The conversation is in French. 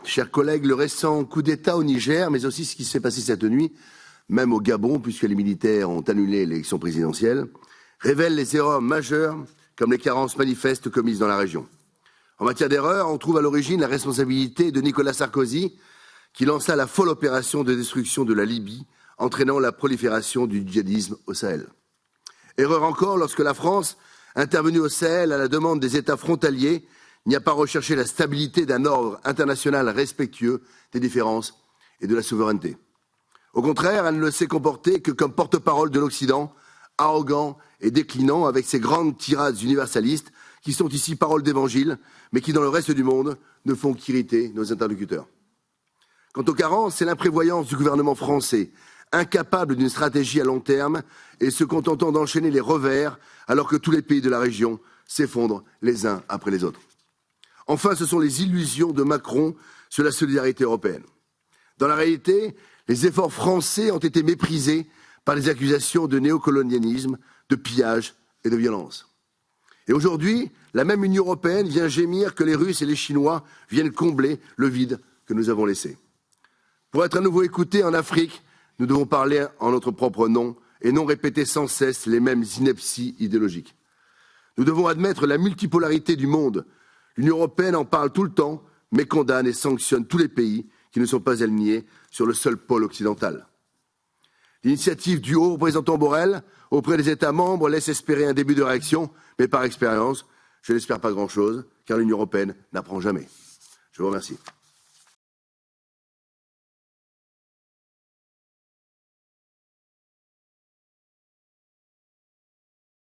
chers collègues, le récent coup d'État au Niger, mais aussi ce qui s'est passé cette nuit, même au Gabon, puisque les militaires ont annulé l'élection présidentielle, révèlent les erreurs majeures comme les carences manifestes commises dans la région. En matière d'erreurs, on trouve à l'origine la responsabilité de Nicolas Sarkozy, qui lança la folle opération de destruction de la Libye, entraînant la prolifération du djihadisme au Sahel. Erreur encore lorsque la France, intervenue au Sahel à la demande des États frontaliers, n'y a pas recherché la stabilité d'un ordre international respectueux des différences et de la souveraineté. Au contraire, elle ne s'est comportée que comme porte-parole de l'Occident, arrogant et déclinant avec ses grandes tirades universalistes qui sont ici paroles d'évangile, mais qui dans le reste du monde ne font qu'irriter nos interlocuteurs. Quant aux carences, c'est l'imprévoyance du gouvernement français, incapable d'une stratégie à long terme et se contentant d'enchaîner les revers alors que tous les pays de la région s'effondrent les uns après les autres. Enfin, ce sont les illusions de Macron sur la solidarité européenne. Dans la réalité, les efforts français ont été méprisés par les accusations de néocolonialisme, de pillage et de violence. Et aujourd'hui, la même Union européenne vient gémir que les Russes et les Chinois viennent combler le vide que nous avons laissé. Pour être à nouveau écoutés en Afrique, nous devons parler en notre propre nom et non répéter sans cesse les mêmes inepties idéologiques. Nous devons admettre la multipolarité du monde. L'Union européenne en parle tout le temps, mais condamne et sanctionne tous les pays qui ne sont pas alignés sur le seul pôle occidental. L'initiative du haut représentant Borrell auprès des États membres laisse espérer un début de réaction, mais par expérience, je n'espère pas grand-chose, car l'Union européenne n'apprend jamais. Je vous remercie.